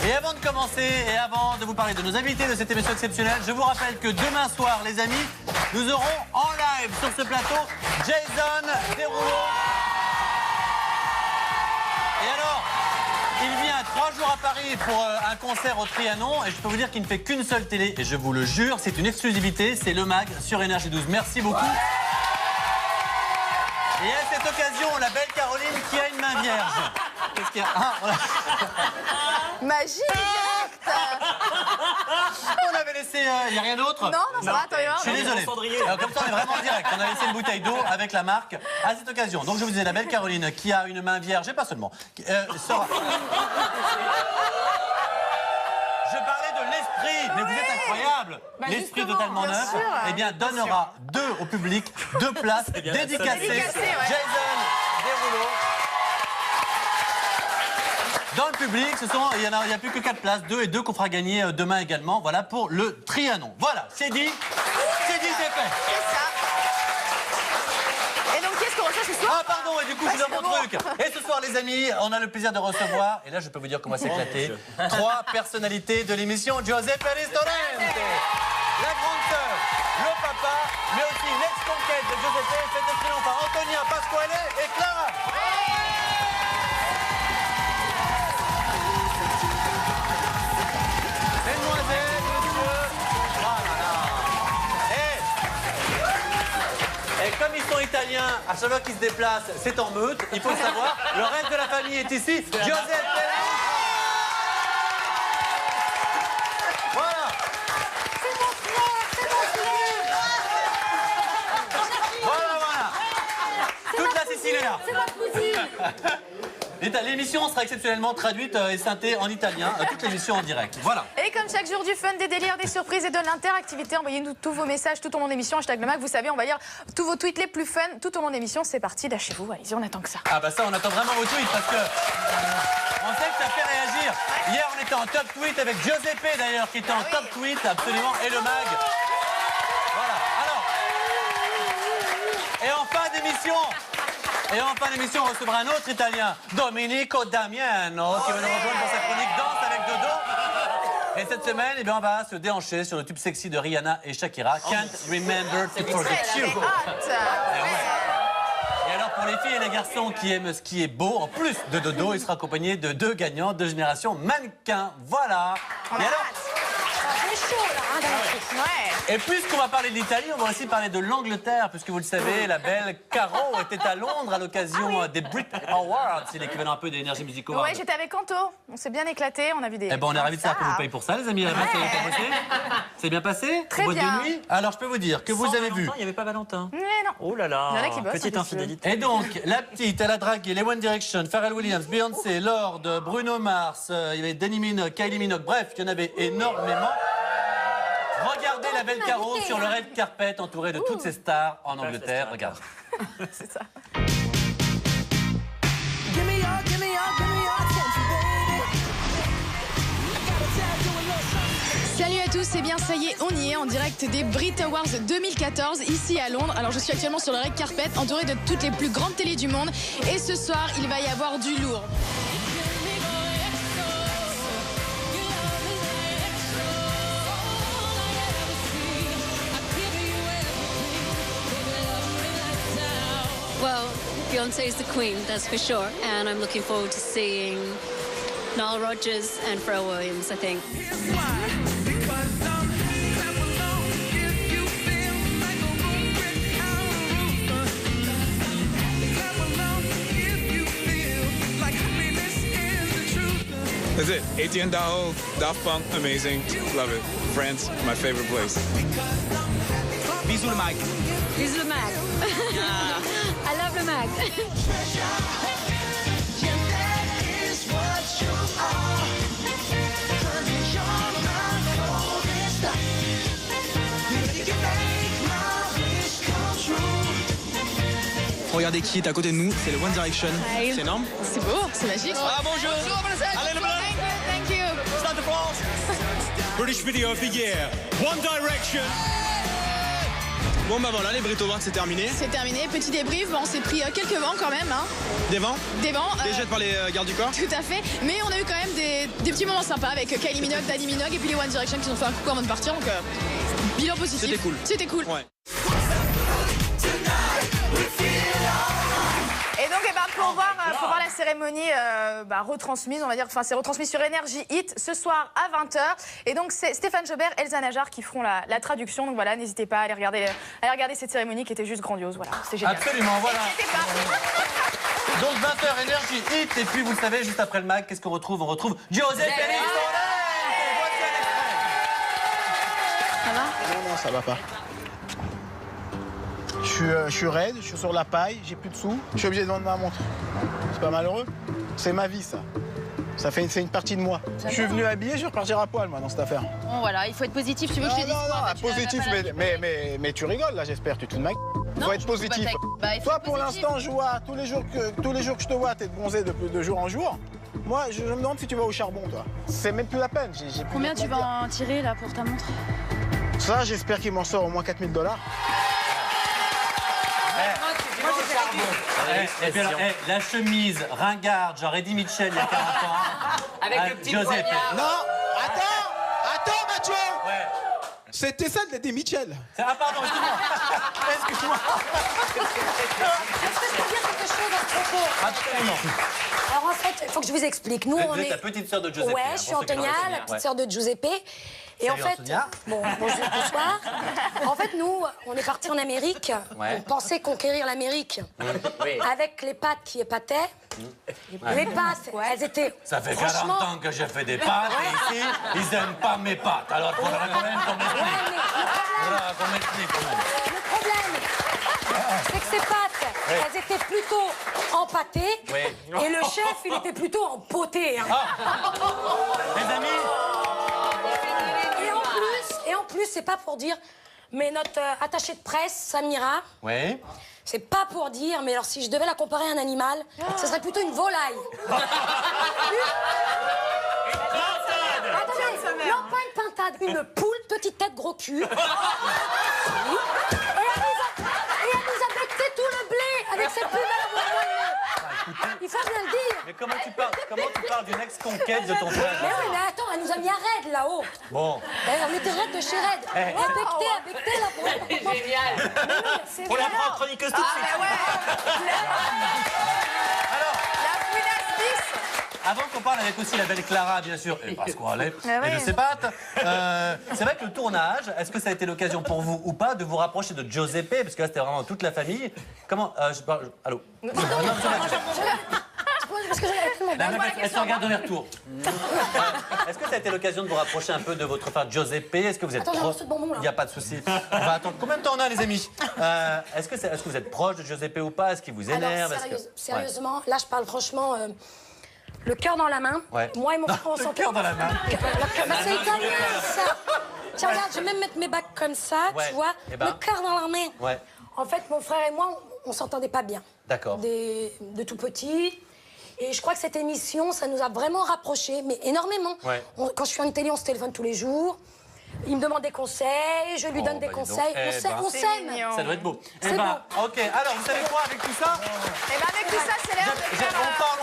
Et avant de commencer et avant de vous parler de nos invités de cette émission exceptionnelle, je vous rappelle que demain soir, les amis, nous aurons en live sur ce plateau Jason Derulo. Et alors, il vient 3 jours à Paris pour un concert au Trianon et je peux vous dire qu'il ne fait qu'une seule télé et je vous le jure, c'est une exclusivité, c'est le MAG sur Énergie 12. Merci beaucoup. Et à cette occasion, la belle Caroline qui a une main vierge. Qu'est-ce qu'il y a? Magie directe. On avait laissé... Il n'y a rien d'autre? Non, ça va, toi, je suis désolé. Alors, comme ça, on est vraiment en direct. On a laissé une bouteille d'eau avec la marque à cette occasion. Donc, je vous disais, la belle Caroline qui a une main vierge, et pas seulement, sera... Je parlais de l'esprit, mais vous êtes incroyable. L'esprit totalement neuf, eh bien, donnera 2 au public, 2 places dédicacées. Jason Derulo. Dans le public, il n'y a plus que 4 places, 2 et 2 qu'on fera gagner demain également. Voilà pour le Trianon. Voilà, c'est dit, c'est fait. C'est ça. Et donc, qu'est-ce qu'on reçoit ce soir? Ah, pardon, et du coup, je suis dans mon truc. Et ce soir, les amis, on a le plaisir de recevoir, et là, je peux vous dire qu'on va s'éclater, 3 personnalités de l'émission. Giuseppe Ristorante, la grande sœur, le papa, mais aussi l'ex-conquête de Giuseppe, c'est excellent par Antonia Pasquale et Clara. Mesdemoiselles, messieurs, et comme ils sont italiens, à chaque fois qu'ils se déplacent, c'est en meute, il faut le savoir. Le reste de la famille est ici. Giuseppe. Voilà. C'est mon frère. Voilà. Toute la Sicile est là. C'est ma cousine. L'émission sera exceptionnellement traduite et synthée en italien, toute l'émission en direct. Voilà. Et comme chaque jour, du fun, des délires, des surprises et de l'interactivité, envoyez-nous tous vos messages tout au long de l'émission. # le MAG, vous savez, on va lire tous vos tweets les plus fun tout au long de l'émission. C'est parti, lâchez-vous, allez-y, on attend que ça. Ah bah ça, on attend vraiment vos tweets parce que on sait que ça fait réagir. Hier, on était en top tweet avec Giuseppe d'ailleurs, qui était en top tweet, absolument, et le MAG. Voilà. Alors, et en fin d'émission, on recevra un autre Italien, Domenico Damiano, qui va nous rejoindre pour sa chronique Danse avec Dodo. Et cette semaine, on va se déhancher sur le tube sexy de Rihanna et Shakira, Can't Remember to Forget You. Et alors, pour les filles et les garçons qui aiment ce qui est beau, en plus de Dodo, il sera accompagné de 2 gagnants de Génération Mannequin. Voilà. Et alors, et puisqu'on va parler de l'Italie, on va aussi parler de l'Angleterre, puisque vous le savez, la belle Caro était à Londres à l'occasion des Brit Awards, c'est l'équivalent un peu des Energy Music Awards. Ouais, j'étais avec Anto, on s'est bien éclaté, on a vu des... Eh ben, on est ravis de savoir qu'on vous paye pour ça, les amis. C'est bien passé? Très bien. De nuit. Alors, je peux vous dire que vous avez vu... Il n'y avait pas Valentin. Mais non. Oh là là, Il y en a qui bossent, petite en infidélité. Et donc, la petite, elle a dragué les One Direction, Pharrell Williams, Beyoncé, Lorde, Bruno Mars, il y avait Danny Minogue, Kylie Minogue, bref, il y en avait énormément. Regardez la belle Caro sur le red carpet entourée de toutes ces stars en Angleterre. Regarde. C'est ça. Salut à tous, et bien ça y est, on y est en direct des Brit Awards 2014 ici à Londres. Alors je suis actuellement sur le red carpet entourée de toutes les plus grandes télés du monde et ce soir il va y avoir du lourd. Well, Beyoncé is the queen, that's for sure. And I'm looking forward to seeing Nile Rodgers and Pharrell Williams, I think. That's it. Etienne Daho, Daft Punk, amazing. Love it. France, my favorite place. Bisous le Mag. Bisous le Mag. I love le Mag. Regardez qui est à côté de nous, c'est le One Direction. Hi. C'est énorme. C'est beau, c'est magique. Ah bonjour. Allez le blanc. Thank you. Stade de France. British Video of the Year, One Direction. Bon bah voilà, les Brit Awards c'est terminé. C'est terminé, petit débrief, bon, on s'est pris quelques vents quand même, hein. Des vents. Des vents. Des jets par les gardes du corps. Tout à fait, mais on a eu quand même des petits moments sympas avec Kylie Minogue, Daddy Minogue et puis les One Direction qui nous ont fait un coucou avant de partir, donc bilan positif. C'était cool. C'était cool. Ouais. Et donc, pour voir la cérémonie retransmise, on va dire, enfin, c'est retransmis sur Énergie Hit ce soir à 20h. Et donc, c'est Stéphane Jobert et Elsa Najar qui feront la traduction. Donc voilà, n'hésitez pas à aller regarder cette cérémonie qui était juste grandiose. Voilà, c'est génial. Absolument, voilà. N'hésitez pas. Donc 20h, Énergie Hit. Et puis, vous le savez, juste après le mag, qu'est-ce qu'on retrouve? On retrouve José Pérez. Voici un extrait. Ça va? Non, ça va pas. Je suis raide, je suis sur la paille, j'ai plus de sous, je suis obligé de vendre ma montre. C'est pas malheureux? C'est ma vie, ça. C'est une partie de moi. Je suis venu habillé, je vais repartir à poil, moi, dans cette affaire. Bon, voilà, il faut être positif. Tu veux que je te dise quoi? Positif, mais tu rigoles, là, j'espère, tu te fous de ma gueule. Faut être positif. Toi, pour l'instant, je vois, tous les jours que je te vois, t'es bronzé de jour en jour. Moi, je me demande si tu vas au charbon, toi. C'est même plus la peine. Combien tu vas en tirer, là, pour ta montre? Ça, j'espère qu'il m'en sort au moins 4 000 $. Et puis alors, la chemise ringarde, genre Eddie Mitchell il y a 40 ans. Avec le petit José poignard. Non, attends, Mathieu. Ouais. C'était ça de l'Eddie Mitchell. Ah pardon, excuse-moi. Excuse-moi. Est-ce que je peux dire quelque chose à ce propos? Absolument. Alors en fait, il faut que je vous explique. Nous, Vous êtes la petite sœur de Giuseppe. Ouais, je suis Antonia, la petite sœur de Giuseppe. Et en Salut, fait, Antonia. bonsoir. En fait, nous, on est partis en Amérique. Ouais. On pensait conquérir l'Amérique. Oui. Avec les pâtes qui épataient. Les pâtes, elles étaient. Ça fait 40 franchement, ans que je fais des pâtes et ici, ils aiment pas mes pâtes. Alors il faudra quand même qu'on m'explique. Ouais, mais Faudra qu'on m'explique quand même. le problème, c'est que ces pâtes, elles étaient plutôt empâtées. Oui. Et le chef, il était plutôt empoté. Hein. Les amis, Et en plus, c'est pas pour dire, mais notre attaché de presse, Samira, oui. c'est pas pour dire, mais alors si je devais la comparer à un animal, ce serait plutôt une volaille. Attendez, non, pas une pintade, une poule, petite tête, gros cul. Et elle nous a becté tout le blé avec ses plus belles voix. Il faut bien le dire. Mais comment tu parles d'une ex-conquête de ton frère? Mais oui, mais attends, elle nous a mis à raid là-haut. Bon. On était raid de chez raid. Becté là pour. Génial. On la prend en chroniqueuse tout de suite. Alors, La fouinasse 10. avant qu'on parle avec aussi la belle Clara, bien sûr, et Pasquale, et de ses pattes, c'est vrai que le tournage, est-ce que ça a été l'occasion pour vous ou pas de vous rapprocher de Giuseppe? Parce que là, c'était vraiment toute la famille. Comment allô? Parce que j'avais mon Elle se regarde dans les retours. Est-ce que ça a été l'occasion de vous rapprocher un peu de votre frère Giuseppe? Est-ce que vous êtes Attends, j'ai un proche? morceau de bonbon, là. Il n'y a pas de souci. On va attendre. Combien de temps on a, les amis? Est-ce que vous êtes proche de Giuseppe ou pas? Est-ce qu'il vous énerve? Alors, sérieusement, là, je parle franchement, le cœur dans la main. Ouais. Moi et mon frère, on s'en Le cœur dans la main. c'est italien, ça. Tiens, regarde, je vais même mettre mes bacs comme ça, Ouais. tu vois. Eh ben. Le cœur dans la main. Ouais. En fait, mon frère et moi, on s'entendait pas bien. D'accord. De tout petit. Et je crois que cette émission, ça nous a vraiment rapprochés, mais énormément. Ouais. Quand je suis en télé, on se téléphone tous les jours. Il me demande des conseils, je lui donne des bah, dis donc. conseils. Eh ben. On C'est s'aime. mignon. Ça doit être beau. C'est Ok, alors vous savez quoi avec tout ça? Et ben avec tout ça, c'est l'heure de faire.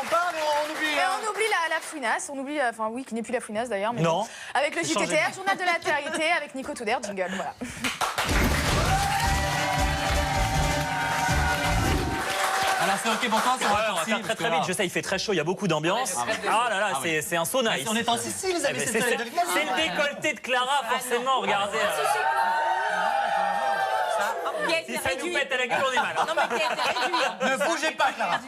On parle et on oublie. Et on oublie la fouinasse, on oublie, enfin oui, qui n'est plus la fouinasse d'ailleurs. Mais Non. bon. Avec le Changez. JTTR, journal de la télé avec Nico Touder, jingle, voilà. Alors c'est ok pour toi, c'est Ouais, on va faire très vite. Je sais, il fait très chaud, il y a beaucoup d'ambiance. Ah là là, c'est un sauna ici. On est en Sicile, les amis. C'est le décolleté de Clara, forcément, regardez. Si ça nous pète à la gueule, on est mal. Non, mais qui a été réduit. Ne bougez pas, Clara.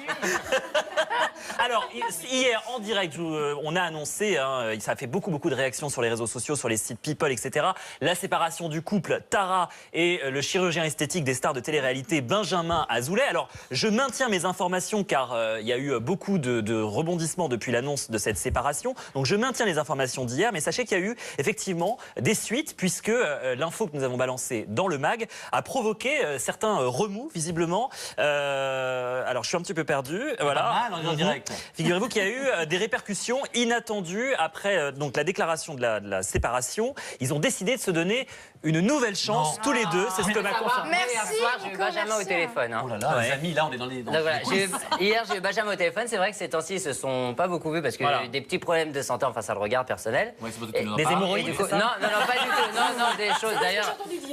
Alors, hier, en direct, on a annoncé, hein, ça a fait beaucoup de réactions sur les réseaux sociaux, sur les sites People, etc. La séparation du couple Tara et le chirurgien esthétique des stars de télé-réalité Benjamin Azoulay. Alors, je maintiens mes informations car il y a eu beaucoup de rebondissements depuis l'annonce de cette séparation. Donc, je maintiens les informations d'hier, mais sachez qu'il y a eu effectivement des suites puisque l'info que nous avons balancée dans le mag a provoqué et certains remous, visiblement. Alors, je suis un petit peu perdu. Voilà. Pas mal, on est en direct. Figurez-vous qu'il y a eu des répercussions inattendues après donc, la déclaration de la séparation. Ils ont décidé de se donner une nouvelle chance, tous les deux. C'est ce que m'a confirmé. Merci. Hier soir, j'ai eu Benjamin au téléphone. Hein. Oh là là, les amis, là, on est dans les... Donc voilà, hier, j'ai eu Benjamin au téléphone. C'est vrai que ces temps-ci, ils se sont pas beaucoup vus parce qu'il y a eu des petits problèmes de santé. Enfin, ça le regarde personnel. Ouais, c'est pour ça que tu nous en Des parles. hémorroïdes, Du coup, c'est ça non, pas du tout. Non, des choses.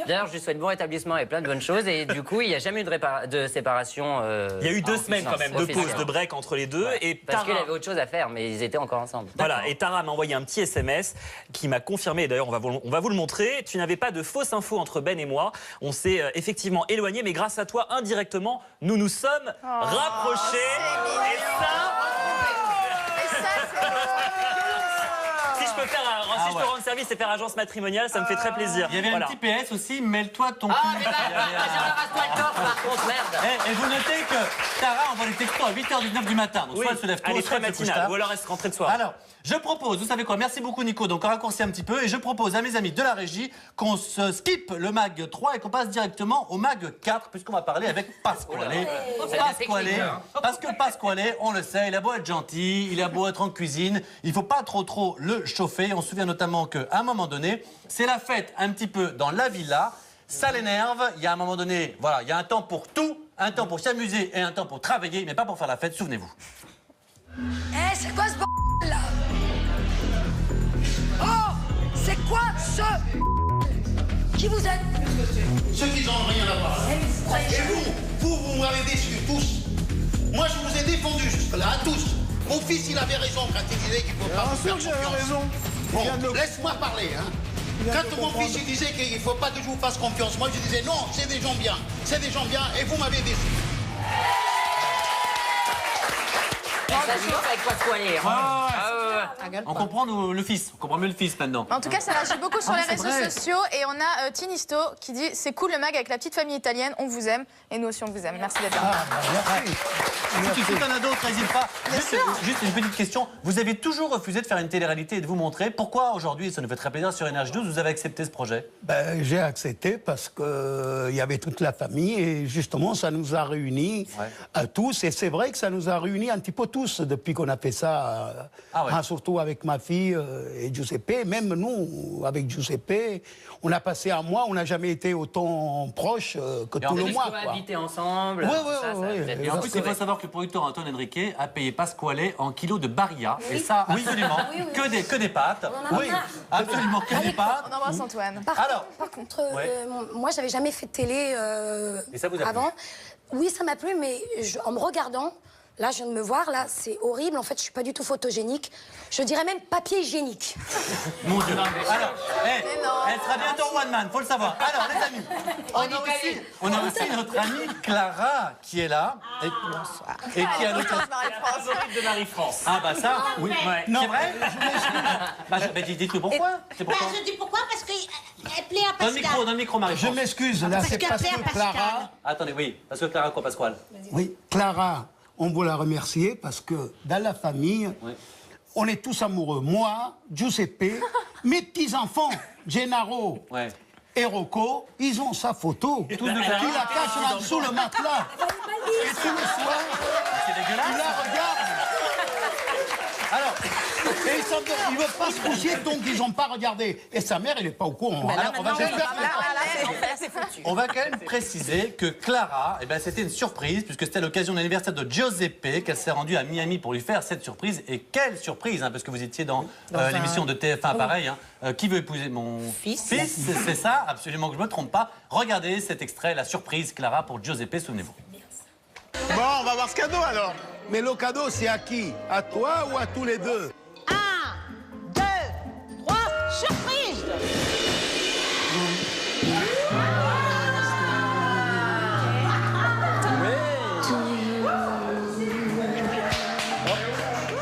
D'ailleurs, je lui souhaite bon rétablissement et plein de bonnes choses. Et du coup, il n'y a jamais eu de séparation. Il y a eu 2 semaines quand même de pause, de break entre les deux. Et parce qu'il avait autre chose à faire, mais ils étaient encore ensemble. Voilà, et Tara m'a envoyé un petit SMS qui m'a confirmé, d'ailleurs on va vous le montrer, tu n'avais pas de fausses infos entre Ben et moi, on s'est effectivement éloignés, mais grâce à toi, indirectement, nous nous sommes rapprochés. Et ça, si je peux faire si je peux rendre service et faire agence matrimoniale, ça me fait très plaisir. Il y avait un petit PS aussi, mêle-toi de ton cul. Mais rase-toi le torse, par contre, merde. Et vous notez que Tara envoie des textos à 8h19 du matin. Donc Oui, soit elle se lève tôt, elle est soit très elle se couche matinale, tard. ou alors elle se rentrée de soir. Alors, je propose, vous savez quoi, merci beaucoup Nico, donc on raccourcit un petit peu, et je propose à mes amis de la régie qu'on se skip le mag 3 et qu'on passe directement au mag 4, puisqu'on va parler avec Pasquale. Parce que Pasquale, on le sait, il a beau être gentil, il a beau être en cuisine, il faut pas trop le chauffer. On se souvient notamment qu'à un moment donné, c'est la fête un petit peu dans la villa, ça l'énerve, il y a un moment donné, voilà, il y a un temps pour tout, un temps pour s'amuser et un temps pour travailler, mais pas pour faire la fête, souvenez-vous. Eh, c'est quoi ce b****, là? Oh, c'est quoi ce qui vous êtes? Ceux qui n'ont rien à voir. Et vous m'avez déçu, tous. Moi, je vous ai défendu jusque-là, à tous. Mon fils, il avait raison quand il disait qu'il ne faut pas vous faire confiance. raison. Bon, laisse-moi parler, hein. Quand mon fils il disait qu'il ne faut pas que je vous fasse confiance, moi je disais non, c'est des gens bien. C'est des gens bien et vous m'avez déçu. Ça chauffe avec Pasquale. On comprend le fils, on comprend mieux le fils maintenant. En tout cas, ça réagit beaucoup sur les c'est réseaux vrai. sociaux. Et on a Tinisto qui dit c'est cool le mag avec la petite famille italienne, on vous aime. Et nous aussi, on vous aime. Merci d'être là. Si tu en as d'autres, n'hésite pas. Juste une petite question. Vous avez toujours refusé de faire une télé-réalité et de vous montrer. Pourquoi aujourd'hui, ça nous fait très plaisir sur Énergie 12, vous avez accepté ce projet? J'ai accepté parce qu'il y avait toute la famille et justement, ça nous a réunis à tous. Et c'est vrai que ça nous a réunis un petit peu tous depuis qu'on a fait ça, surtout avec ma fille et Giuseppe. Même nous, avec Giuseppe, on a passé un mois, on n'a jamais été autant proches que tout le mois. On a habité ensemble. Et en plus, il faut savoir que le producteur Antoine Henriquet a payé Pasquale en kilos de barilla. Et ça, absolument, que des pâtes. Absolument, que des pâtes. On embrasse Antoine. Par contre, moi, j'avais jamais fait de télé Et ça vous a plu? avant. Oui, ça m'a plu, mais en me regardant, là, je viens de me voir, là, c'est horrible. En fait, je suis pas du tout photogénique. Je dirais même papier hygiénique. Mon Dieu. Alors, elle sera bientôt one man, faut le savoir. Alors, les amis, on a aussi notre amie Clara qui est là. Et qui a notre favorite de Marie-France. Ah bah ça, oui. C'est vrai? Dites-le pourquoi. Je dis pourquoi, parce qu'elle plaît à Pascal. Dans le micro, Marie-France. Je m'excuse, là, c'est parce que Clara... Attendez, oui, parce que Clara quoi, Pasquale? Oui, Clara, on veut la remercier parce que dans la famille, on est tous amoureux. Moi, Giuseppe, mes petits-enfants, Gennaro et Rocco, ils ont sa photo. Qui la cache là sous le matelas. Et tous les soirs, ils la regardent. Alors, et ils ne veulent pas se coucher, donc ils n'ont pas regardé. Et sa mère, elle n'est pas au courant. Alors, on va quand même préciser que Clara, c'était une surprise, puisque c'était à l'occasion de l'anniversaire de Giuseppe qu'elle s'est rendue à Miami pour lui faire cette surprise. Et quelle surprise, parce que vous étiez dans l'émission de TF1, pareil. Qui veut épouser mon fils? C'est ça, absolument que je ne me trompe pas. Regardez cet extrait, la surprise Clara pour Giuseppe, souvenez-vous. Bon, on va voir ce cadeau alors. Mais le cadeau, c'est à qui? À toi ou à tous les deux? 1, 2, 3, surprise!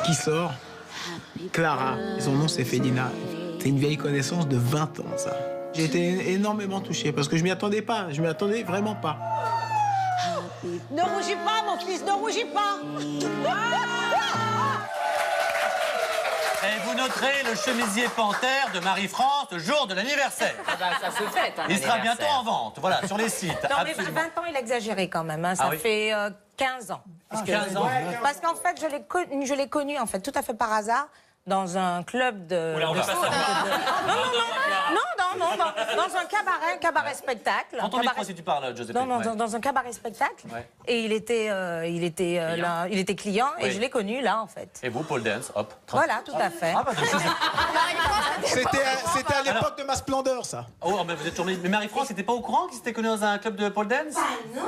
Qui sort? Clara. Et son nom, c'est Félina. C'est une vieille connaissance de 20 ans, ça. J'ai été énormément touché parce que je m'y attendais pas. Je m'y attendais vraiment pas. Ne rougis pas, mon fils, ne rougis pas! Et vous noterez le chemisier panthère de Marie-France le jour de l'anniversaire. Ah bah, ça se fête. Il sera bientôt en vente, voilà, sur les sites. Non, mais Absolument. 20 ans, il a exagéré quand même. Hein. Ça fait 15 ans. Parce 15 ans. Parce qu'en fait, je l'ai connu en fait, tout à fait par hasard dans un club de... Oula, on va pas savoir. Non, dans un cabaret spectacle. Prends ton micro si tu parles, Giuseppe. Dans un cabaret spectacle. Ouais. Et il était là, il était client et Oui. je l'ai connu là en fait. Et vous, pole dance, hop. Voilà, tout à fait. Ah, bah, C'était à l'époque de ma splendeur, ça. Oh, mais vous êtes tourné. Mais Marie-France n'était pas au courant qu'il s'était connu dans un club de pole dance?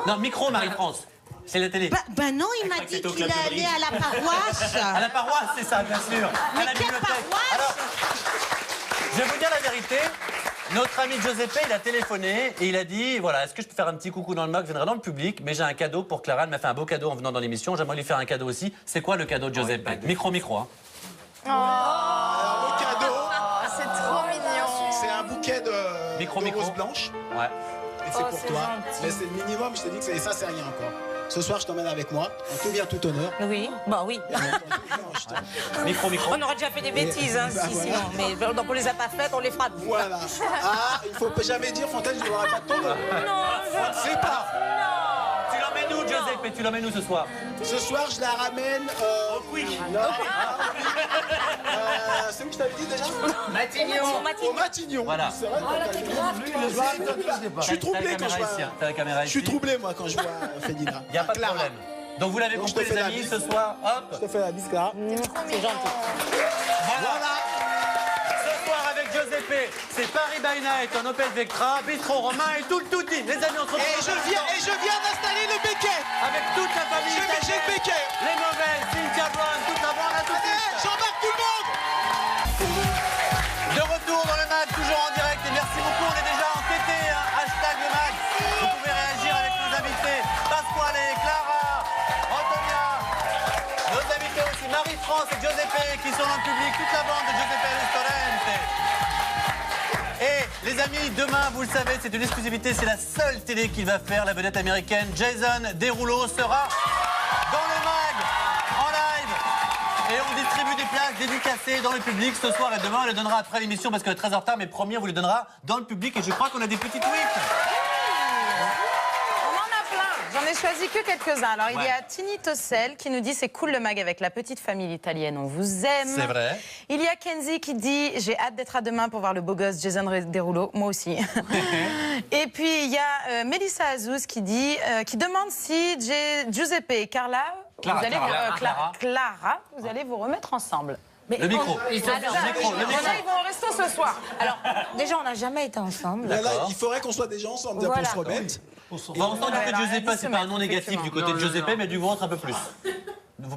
Non, micro, Marie-France. C'est la télé. Bah non, il m'a dit qu'il allait à la paroisse. À la paroisse, c'est ça, bien sûr. Mais à la quelle bibliothèque. paroisse? Alors, je vais vous dire la vérité. Notre ami Giuseppe, il a téléphoné et il a dit, voilà, est-ce que je peux faire un petit coucou dans le mag? Je viendrai dans le public, mais j'ai un cadeau pour Clara. Elle m'a fait un beau cadeau en venant dans l'émission. J'aimerais lui faire un cadeau aussi. C'est quoi le cadeau de Giuseppe? Micro, hein. Alors, le cadeau, C'est trop mignon. c'est un bouquet de roses blanches. Ouais. Et c'est pour toi. Mais c'est le minimum, je t'ai dit que ça, c'est rien encore. Ce soir, je t'emmène avec moi. En tout bien, tout honneur. Oui, bah oui. Micro. On aurait déjà fait des bêtises, hein, Bah, voilà. sinon. Mais donc on les a pas faites, on les fera. Voilà. Ah, il faut jamais dire, Fontaine, je n'aurai pas de ton. Non, On ne sait pas. Tu l'emmènes où, Giuseppe? Tu l'emmènes où ce soir? Ce soir, je la ramène au Quick. C'est où je t'avais dit déjà? Matignon. Au Matignon. Voilà. C'est vrai. Je suis troublé quand je vois. T'as la caméra Je ici. suis troublé, moi, quand je vois Fédina. Il n'y a pas de problème. Donc vous l'avez Donc, je compris, te fais les la amis, bise. ce soir, hop. Je te fais la bise, Clara. c'est gentil. Voilà. Ce soir avec Giuseppe, c'est Paris by Night en Opel Vectra, Bistro Romain et tout le touti. Les amis, on se retrouve. Et je viens d'installer le béquet. Avec toute la famille. J'ai le béquet. Les mauvaises, Cynthia Brown, toute la bande, à tout de suite. J'embarque tout le monde. De retour dans le mag, toujours en direct. Et merci beaucoup, on est déjà en TT, hein. Hashtag le mag. Vous pouvez réagir avec nos invités. Pasquale, Clara, Antonia. Nos invités aussi, Marie-France et Giuseppe qui sont dans le public. Toute la bande de Giuseppe Ristorante. Et les amis, demain, vous le savez, c'est une exclusivité. C'est la seule télé qu'il va faire. La vedette américaine Jason Derulo sera dans le mag, en live. Et on distribue des places dédicacées dans le public ce soir et demain. On les donnera après l'émission parce qu'elle est très en retard. Mais promis, on vous les donnera dans le public. Et je crois qu'on a des petits tweets. On en a plein. J'en ai choisi que quelques-uns. Alors, il y a Ouais. Tini Tossel qui nous dit c'est cool le mag avec la petite famille italienne, on vous aime. C'est vrai. Il y a Kenzie qui dit j'ai hâte d'être à demain pour voir le beau gosse Jason Derulo. Moi aussi. Et puis, il y a Mélissa Azouz qui dit qui demande si Giuseppe et Clara, Clara, vous allez Clara. vous allez vous remettre ensemble. Mais Le micro. Il se- Le micro, le micro. Ils vont au resto ce soir. Alors, déjà, on n'a jamais été ensemble. Là, il faudrait qu'on soit déjà ensemble pour Voilà. se remettre. Bon, on sent du côté de Giuseppe, c'est pas un nom négatif du côté de Giuseppe, mais du vôtre un peu plus.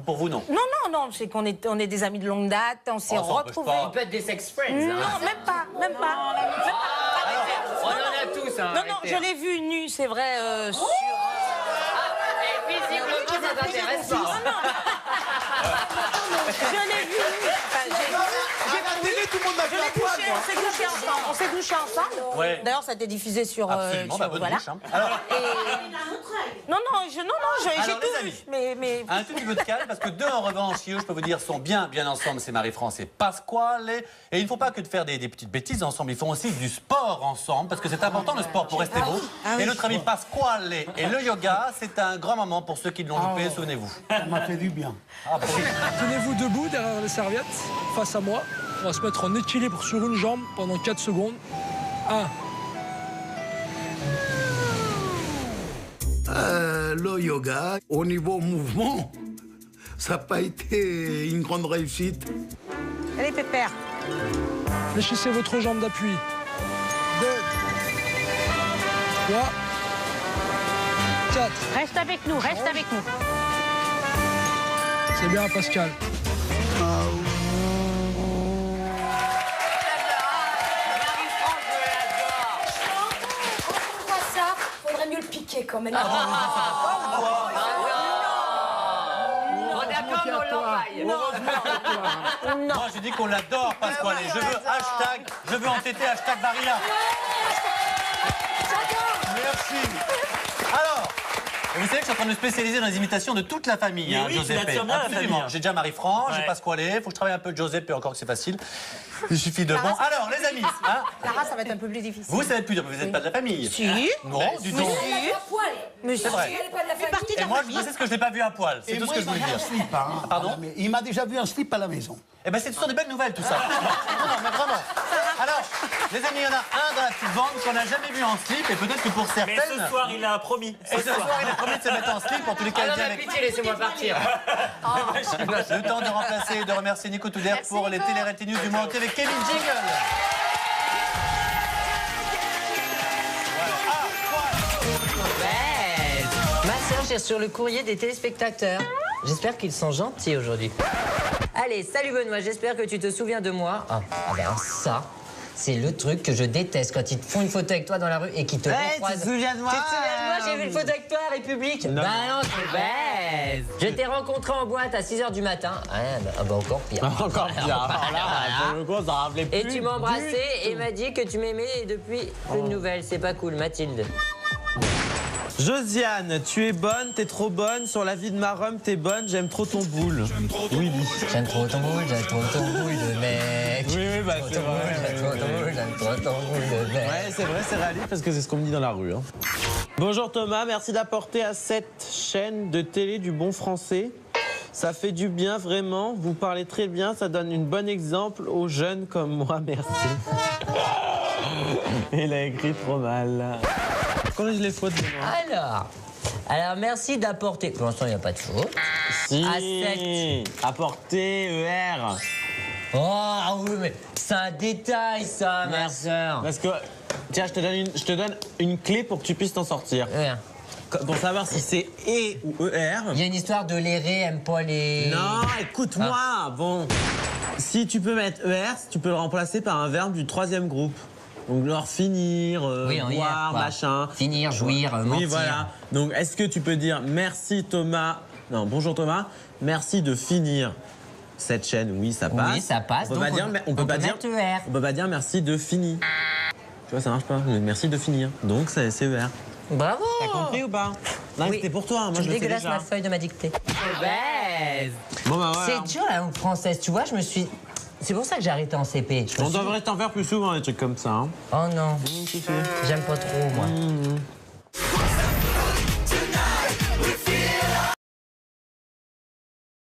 Pour vous, non. Non, c'est qu'on est, on est des amis de longue date, on s'est Oh, ça empêche retrouvés. pas. On peut être des sex friends. Non, hein. même pas. On en a tous. Hein, Non, arrêtez. je l'ai vu nu, c'est vrai, sur... Et visiblement, ça t'intéresse pas. Je l'ai vu nu. Enfin, À la télé, tout le monde m'a je vu à l'ai poil, couché, moi. on s'est couché ensemble. On s'est couché ensemble. Ouais. D'ailleurs, ça a été diffusé sur... Absolument, bah, bonne voilà. bouche, hein. Alors, Non, j'ai Alors, tout les vu. amis. Mais... un tout petit peu de calme, parce que deux, en revanche, qui, eux, je peux vous dire, sont bien ensemble. C'est Marie-France et Pasquale. Et il ne faut pas que de faire des petites bêtises ensemble. Ils font aussi du sport ensemble, parce que c'est important, le sport, pour rester beau. Et notre ami Pasquale et le yoga, c'est un grand moment pour ceux qui l'ont loupé, souvenez-vous. Ça m'a fait du bien. Tenez-vous debout derrière les serviettes, face à moi. On va se mettre en équilibre sur une jambe pendant 4 secondes. 1. Le yoga, au niveau mouvement, ça n'a pas été une grande réussite. Allez, Pépère. Fléchissez votre jambe d'appui. 2. 3. 4. Reste avec nous, reste avec nous. C'est bien, Pascal. On voit ça, faudrait mieux le piquer quand même. On est d'accord, mais on l'envoie. Moi, je dis qu'on l'adore, Pasquale. Je veux entêter hashtag Barilla. Merci. Alors, Et vous savez que je suis en train de me spécialiser dans les imitations de toute la famille, Mais hein, oui, tu Giuseppe. l'attires bien, la Absolument. famille, hein. J'ai déjà Marie-France, j'ai Ouais. Pasquale, faut que je travaille un peu de Giuseppe, encore que c'est facile. Il suffit de bon. Alors, les amis, hein, Clara, ça va être un peu plus difficile. vous, ça va être plus dur, mais vous n'êtes pas de la famille. Si. Non, du tout. Mais C'est vrai. Et moi, je sais ce que je n'ai pas vu à poil. C'est Et tout moi, ce que je il voulais m'a dire. vu un slip, hein. Pardon? Mais il m'a déjà vu un slip à la maison. Eh ben, c'est toujours des belles nouvelles, tout ça. Non, mais vraiment. Alors, les amis, il y en a un dans la petite bande qu'on n'a jamais vu en slip, et peut-être que pour certaines... Mais ce soir, il a promis. Et ce soir, il a promis de se mettre en slip, en tous les cas, Ah non, il vient mais avec... pitié, laissez-moi partir. Le temps de remplacer et de remercier Nico Touder pour les télé-réalités news du mois entier avec Kevin Jingle. Ma sœur cherche sur le courrier des téléspectateurs. J'espère qu'ils sont gentils aujourd'hui. Allez, salut Benoît, j'espère que tu te souviens de moi. Ah ben ça, c'est le truc que je déteste quand ils te font une photo avec toi dans la rue et qu'ils te recroisent. Tu te souviens de moi? Tu te souviens de moi? J'ai vu une photo avec toi à République. Non. Bah non, tu baise. Je t'ai rencontré en boîte à 6h du matin. Bah encore pire. Encore pire. Alors là, pour le coup, ça rappelait plus. Et tu m'as embrassé et m'a dit que tu m'aimais et depuis, plus de nouvelles. C'est pas cool, Mathilde. Josiane, tu es bonne, t'es trop bonne. Sur la vie de ma rhum, t'es bonne, j'aime trop ton boule. Oui, j'aime trop ton boule, j'aime trop ton boule de mec. Oui, bah c'est vrai. J'aime trop ton boule, j'aime trop ton boule de mec. Ouais, c'est vrai, c'est réaliste parce que c'est ce qu'on me dit dans la rue. Hein. Bonjour Thomas, merci d'apporter à cette chaîne de télé du bon français. Ça fait du bien, vraiment. Vous parlez très bien, ça donne une bonne exemple aux jeunes comme moi, merci. Il a écrit trop mal. Corrige les fautes de moi. Alors merci d'apporter. Pour l'instant, il n'y a pas de faute. Si. À apporter ER. Oh oui, mais c'est un détail, ça, ma soeur. Parce que, tiens, je te donne une clé pour que tu puisses t'en sortir. Pour savoir si c'est E ou ER. Il y a une histoire de l'éré, aime pas les... Non, écoute-moi. Bon, si tu peux mettre ER, tu peux le remplacer par un verbe du troisième groupe. Donc, genre finir, boire, machin. Finir, jouir, mentir. Oui, voilà. Donc, est-ce que tu peux dire merci Thomas? Non, bonjour Thomas. Merci de finir cette chaîne. Oui, ça passe. Oui, ça passe. On peut pas dire merci de finir. Tu vois, ça marche pas. Merci de finir. Donc, c'est ER. Bravo. T'as compris ou pas? Non, Oui. c'était pour toi. Moi, je le fais dégueulasse déjà. ma feuille de ma dictée. Bon, bah, voilà. C'est dur la langue française, tu vois, je me suis... C'est pour ça que j'ai arrêté en CP. On devrait t'en faire plus souvent, des trucs comme ça. Hein. Oh non. J'aime pas trop, moi.